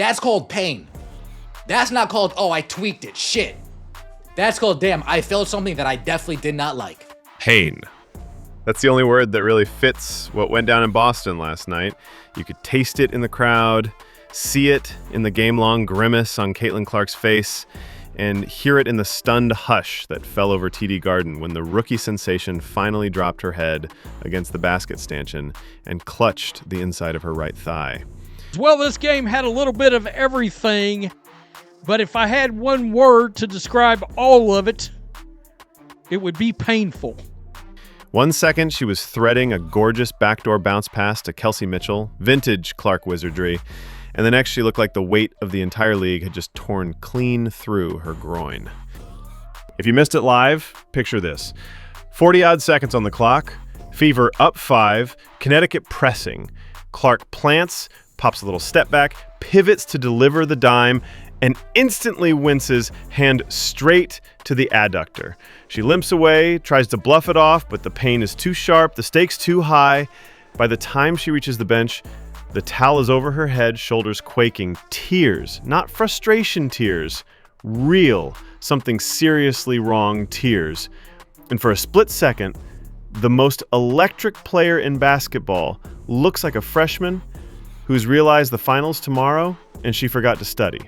That's called pain. That's not called, oh, I tweaked it. Shit. That's called, damn, I felt something that I definitely did not like. Pain. That's the only word that really fits what went down in Boston last night. You could taste it in the crowd, see it in the game-long grimace on Caitlin Clark's face, and hear it in the stunned hush that fell over TD Garden when the rookie sensation finally dropped her head against the basket stanchion and clutched the inside of her right thigh. Well, this game had a little bit of everything, but if I had one word to describe all of it, it would be painful. 1 second, she was threading a gorgeous backdoor bounce pass to Kelsey Mitchell, vintage Clark wizardry, and the next she looked like the weight of the entire league had just torn clean through her groin. If you missed it live, picture this. 40-odd seconds on the clock, Fever up 5, Connecticut pressing. Clark plants, pops a little step back, pivots to deliver the dime, and instantly winces, hand straight to the adductor. She limps away, tries to bluff it off, but the pain is too sharp, the stakes too high. By the time she reaches the bench, the towel is over her head, shoulders quaking, tears, not frustration tears, real, something seriously wrong tears. And for a split second, the most electric player in basketball looks like a freshman who's realized the finals tomorrow and she forgot to study.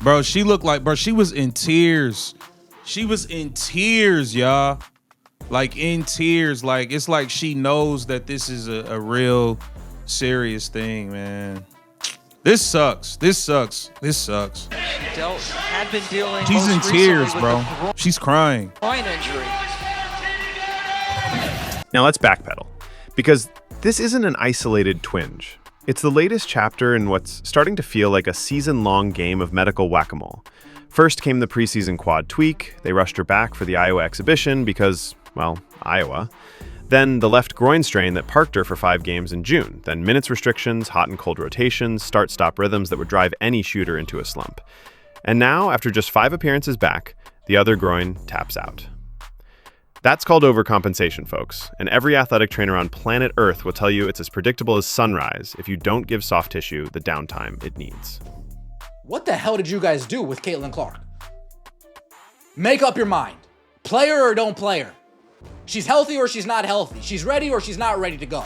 Bro, she looked like, she was in tears. She was in tears, y'all. Like, in tears. Like, it's like she knows that this is a real serious thing, man. This sucks. This sucks. Had been dealing. She's in tears, bro. She's crying. Groin injury. Now let's backpedal, because this isn't an isolated twinge. It's the latest chapter in what's starting to feel like a season-long game of medical whack-a-mole. First came the preseason quad tweak. They rushed her back for the Iowa exhibition because, well, Iowa. Then the left groin strain that parked her for 5 games in June. Then minutes restrictions, hot and cold rotations, start-stop rhythms that would drive any shooter into a slump. And now, after just 5 appearances back, the other groin taps out. That's called overcompensation, folks, and every athletic trainer on planet Earth will tell you it's as predictable as sunrise if you don't give soft tissue the downtime it needs. What the hell did you guys do with Caitlin Clark? Make up your mind. Play her or don't play her. She's healthy or she's not healthy. She's ready or she's not ready to go.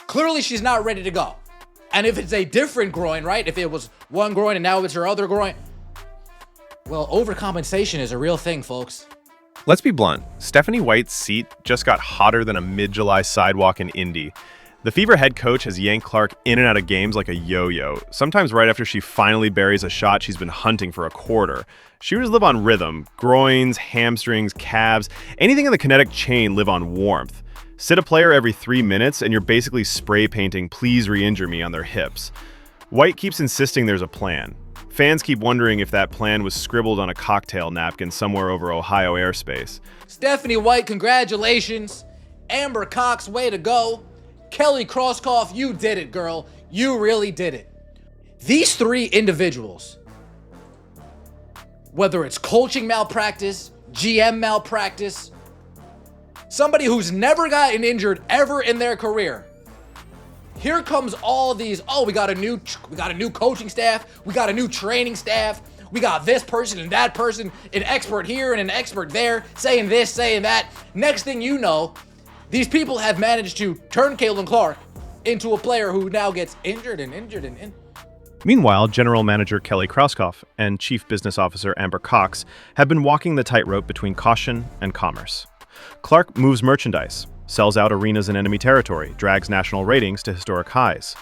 Clearly she's not ready to go. And if it's a different groin, right? If it was one groin and now it's her other groin, well, overcompensation is a real thing, folks. Let's be blunt. Stephanie White's seat just got hotter than a mid-July sidewalk in Indy. The Fever head coach has yanked Clark in and out of games like a yo-yo. Sometimes right after she finally buries a shot she's been hunting for a quarter. Shooters live on rhythm. Groins, hamstrings, calves, anything in the kinetic chain live on warmth. Sit a player every 3 minutes and you're basically spray painting "please re-injure me" on their hips. White keeps insisting there's a plan. Fans keep wondering if that plan was scribbled on a cocktail napkin somewhere over Ohio airspace. Stephanie White, congratulations. Amber Cox, way to go. Kelly Krauskopf, you did it, girl. You really did it. These 3 individuals, whether it's coaching malpractice, GM malpractice, somebody who's never gotten injured ever in their career, here comes all these, oh, we got a new coaching staff, we got a new training staff, we got this person and that person, an expert here and an expert there, saying this, saying that. Next thing you know, these people have managed to turn Caitlin Clark into a player who now gets injured. Meanwhile, General Manager Kelly Krauskopf and Chief Business Officer Amber Cox have been walking the tightrope between caution and commerce. Clark moves merchandise, sells out arenas in enemy territory, drags national ratings to historic highs.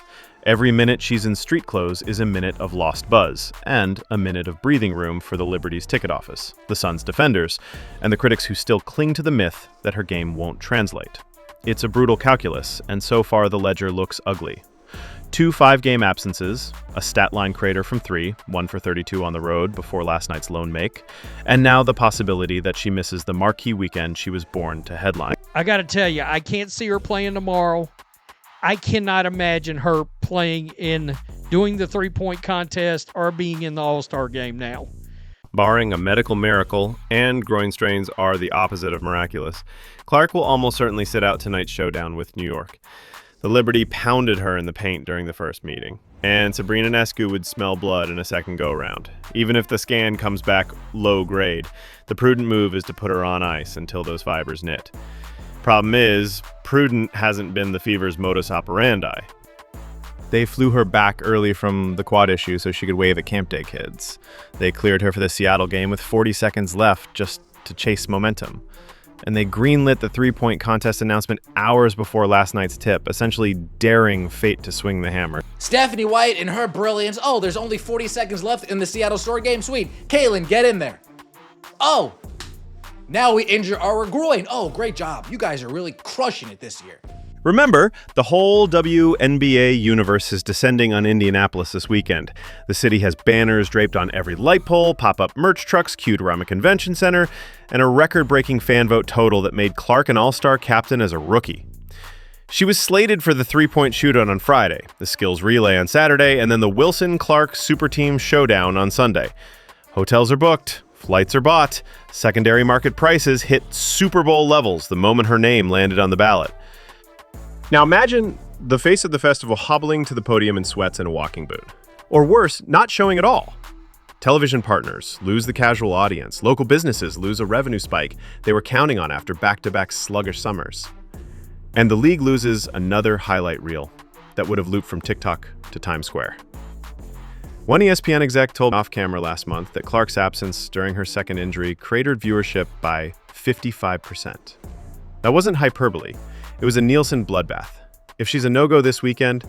Every minute she's in street clothes is a minute of lost buzz, and a minute of breathing room for the Liberty's ticket office, the Sun's defenders, and the critics who still cling to the myth that her game won't translate. It's a brutal calculus, and so far the ledger looks ugly. 2 5-game absences, a stat line crater from 3, 1 for 32 on the road before last night's lone make, and now the possibility that she misses the marquee weekend she was born to headline. I got to tell you, I can't see her playing tomorrow. I cannot imagine her playing in doing the 3-point contest or being in the All-Star game now. Barring a medical miracle, and groin strains are the opposite of miraculous, Clark will almost certainly sit out tonight's showdown with New York. The Liberty pounded her in the paint during the first meeting. and Sabrina Nescu would smell blood in a second go-round. Even if the scan comes back low grade, the prudent move is to put her on ice until those fibers knit. Problem is, prudent hasn't been the Fever's modus operandi. They flew her back early from the quad issue so she could wave at camp day kids. They cleared her for the Seattle game with 40 seconds left just to chase momentum. And they greenlit the three-point contest announcement hours before last night's tip, essentially daring fate to swing the hammer. Stephanie White and her brilliance. Oh, there's only 40 seconds left in the Seattle Storm game. Sweet. Kaylin, get in there. Oh, now we injure our groin. Oh, great job. You guys are really crushing it this year. Remember, the whole WNBA universe is descending on Indianapolis this weekend. The city has banners draped on every light pole, pop-up merch trucks queued around the convention center, and a record-breaking fan vote total that made Clark an all-star captain as a rookie. She was slated for the three-point shootout on Friday, the skills relay on Saturday, and then the Wilson-Clark Super Team Showdown on Sunday. Hotels are booked, flights are bought, secondary market prices hit Super Bowl levels the moment her name landed on the ballot. Now imagine the face of the festival hobbling to the podium in sweats and a walking boot. Or worse, not showing at all. Television partners lose the casual audience. Local businesses lose a revenue spike they were counting on after back-to-back sluggish summers. And the league loses another highlight reel that would have looped from TikTok to Times Square. One ESPN exec told off-camera last month that Clark's absence during her second injury cratered viewership by 55%. That wasn't hyperbole. It was a Nielsen bloodbath. If she's a no-go this weekend,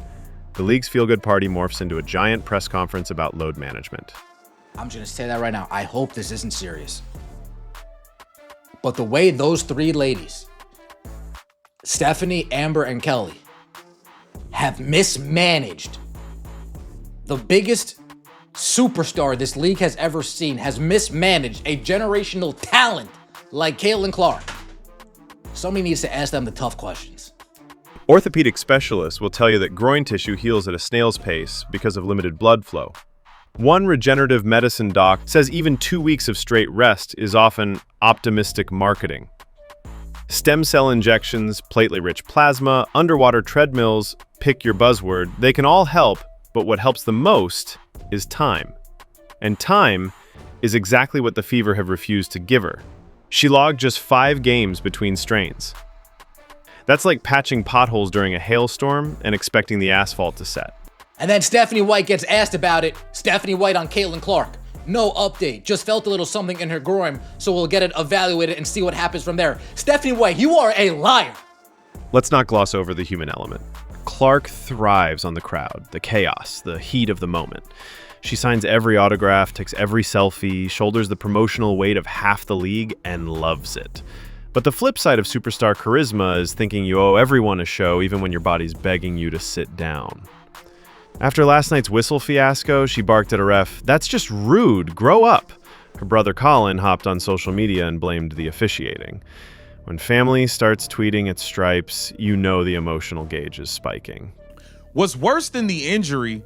the league's feel-good party morphs into a giant press conference about load management. I'm just going to say that right now. I hope this isn't serious. But the way those three ladies, Stephanie, Amber, and Kelly, have mismanaged the biggest superstar this league has ever seen, has mismanaged a generational talent like Caitlin Clark. Somebody needs to ask them the tough questions. Orthopedic specialists will tell you that groin tissue heals at a snail's pace because of limited blood flow. One regenerative medicine doc says even 2 weeks of straight rest is often optimistic marketing. Stem cell injections, platelet-rich plasma, underwater treadmills, pick your buzzword, they can all help, but what helps the most is time. And time is exactly what the Fever have refused to give her. She logged just 5 games between strains. That's like patching potholes during a hailstorm and expecting the asphalt to set. And then Stephanie White gets asked about it. Stephanie White on Caitlin Clark. No update. Just felt a little something in her groin, so we'll get it evaluated and see what happens from there. Stephanie White, you are a liar. Let's not gloss over the human element. Clark thrives on the crowd, the chaos, the heat of the moment. She signs every autograph, takes every selfie, shoulders the promotional weight of half the league, and loves it. But the flip side of superstar charisma is thinking you owe everyone a show even when your body's begging you to sit down. After last night's whistle fiasco, she barked at a ref, "That's just rude, grow up." Her brother Colin hopped on social media and blamed the officiating. When family starts tweeting at stripes, you know the emotional gauge is spiking. What's worse than the injury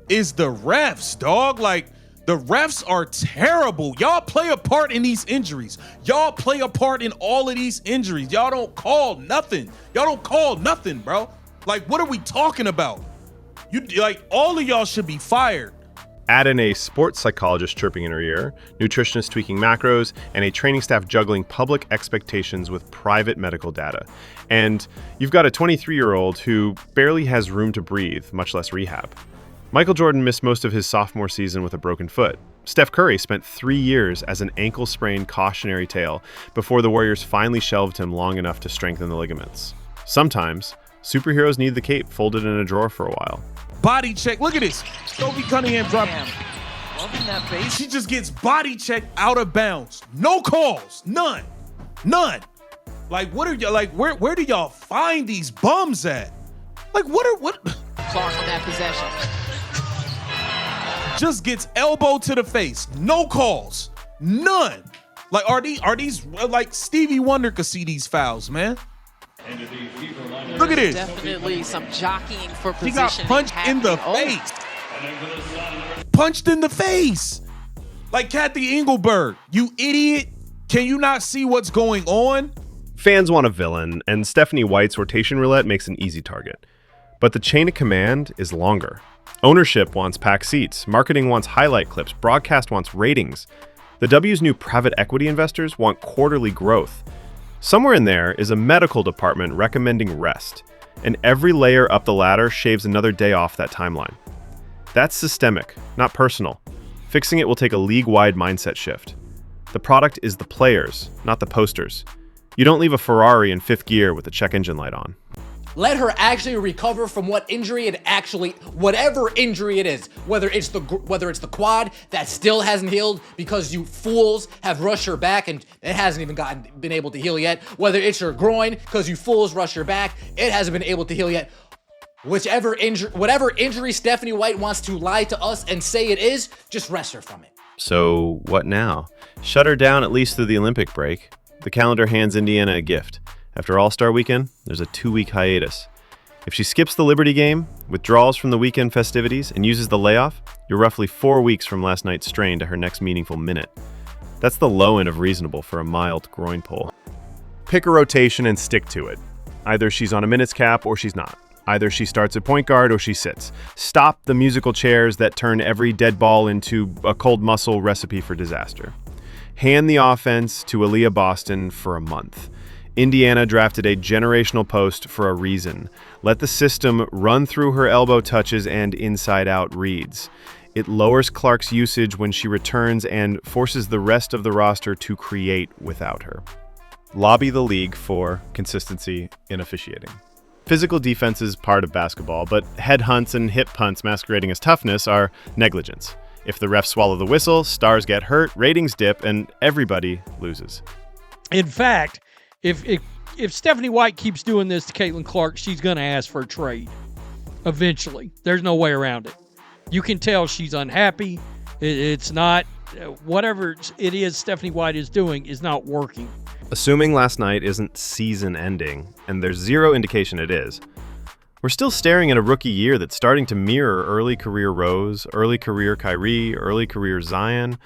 is the refs, dog. Like, the refs are terrible. Y'all play a part in these injuries. Y'all play a part in all of these injuries. Y'all don't call nothing. Y'all don't call nothing, bro. Like, what are we talking about? All of y'all should be fired. Add in a sports psychologist chirping in her ear, nutritionists tweaking macros, and a training staff juggling public expectations with private medical data. And you've got a 23-year-old who barely has room to breathe, much less rehab. Michael Jordan missed most of his sophomore season with a broken foot. Steph Curry spent 3 years as an ankle sprain cautionary tale before the Warriors finally shelved him long enough to strengthen the ligaments. Sometimes, superheroes need the cape folded in a drawer for a while. Body check. Look at this. Sophie Cunningham dropped. Loving that face. She just gets body checked out of bounds. No calls. None. Like, what are y'all, like, where do y'all find these bums at? Like, what? Clark on that possession. Just gets elbow to the face. No calls. None. Like, are these like Stevie Wonder could see these fouls, man? Look at this. Definitely some jockeying for He position. got punched in the face. Punched in the face. Like Kathy Engelberg. You idiot. Can you not see what's going on? Fans want a villain, and Stephanie White's rotation roulette makes an easy target. But the chain of command is longer. Ownership wants packed seats, marketing wants highlight clips, broadcast wants ratings. The W's new private equity investors want quarterly growth. Somewhere in there is a medical department recommending rest, and every layer up the ladder shaves another day off that timeline. That's systemic, not personal. Fixing it will take a league-wide mindset shift. The product is the players, not the posters. You don't leave a Ferrari in fifth gear with the check engine light on. Let her actually recover from whatever injury it is, whether it's the quad that still hasn't healed because you fools have rushed her back and it hasn't even been able to heal yet, whether it's her groin because you fools rushed her back, it hasn't been able to heal yet. Whatever injury Stephanie White wants to lie to us and say it is, just rest her from it. So what now? Shut her down at least through the Olympic break. The calendar hands Indiana a gift. After All-Star Weekend, there's a 2-week hiatus. If she skips the Liberty game, withdraws from the weekend festivities, and uses the layoff, you're roughly 4 weeks from last night's strain to her next meaningful minute. That's the low end of reasonable for a mild groin pull. Pick a rotation and stick to it. Either she's on a minutes cap or she's not. Either she starts at point guard or she sits. Stop the musical chairs that turn every dead ball into a cold muscle recipe for disaster. Hand the offense to Aaliyah Boston for a month. Indiana drafted a generational post for a reason. Let the system run through her elbow touches and inside-out reads. It lowers Clark's usage when she returns and forces the rest of the roster to create without her. Lobby the league for consistency in officiating. Physical defense is part of basketball, but head hunts and hip punts masquerading as toughness are negligence. If the refs swallow the whistle, stars get hurt, ratings dip, and everybody loses. In fact, if Stephanie White keeps doing this to Caitlin Clark, she's going to ask for a trade eventually. There's no way around it. You can tell she's unhappy. It's not, whatever it is Stephanie White is doing is not working. Assuming last night isn't season ending, and there's zero indication it is, we're still staring at a rookie year that's starting to mirror early career Rose, early career Kyrie, early career Zion,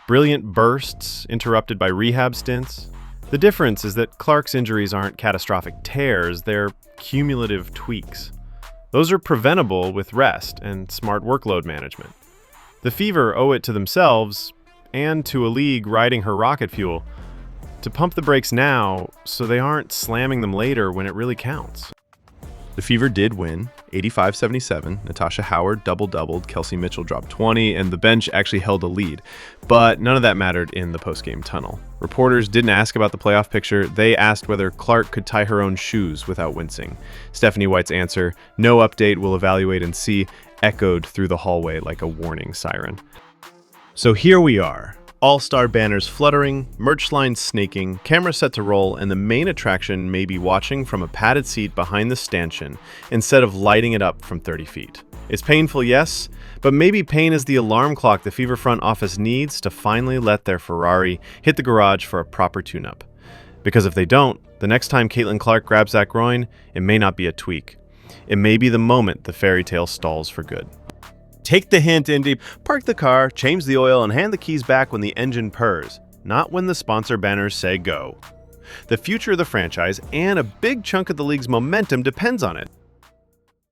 brilliant bursts interrupted by rehab stints. The difference is that Clark's injuries aren't catastrophic tears, they're cumulative tweaks. Those are preventable with rest and smart workload management. The Fever owe it to themselves, and to a league riding her rocket fuel, to pump the brakes now so they aren't slamming them later when it really counts. The Fever did win, 85-77. Natasha Howard double-doubled, Kelsey Mitchell dropped 20, and the bench actually held a lead. But none of that mattered in the post-game tunnel. Reporters didn't ask about the playoff picture. They asked whether Clark could tie her own shoes without wincing. Stephanie White's answer, "No update, we'll evaluate and see," echoed through the hallway like a warning siren. So here we are. All-star banners fluttering, merch lines snaking, camera set to roll, and the main attraction may be watching from a padded seat behind the stanchion instead of lighting it up from 30 feet. It's painful, yes, but maybe pain is the alarm clock the Fever front office needs to finally let their Ferrari hit the garage for a proper tune-up. Because if they don't, the next time Caitlin Clark grabs that groin, it may not be a tweak. It may be the moment the fairy tale stalls for good. Take the hint, Indy. Park the car, change the oil, and hand the keys back when the engine purrs, not when the sponsor banners say go. The future of the franchise and a big chunk of the league's momentum depends on it.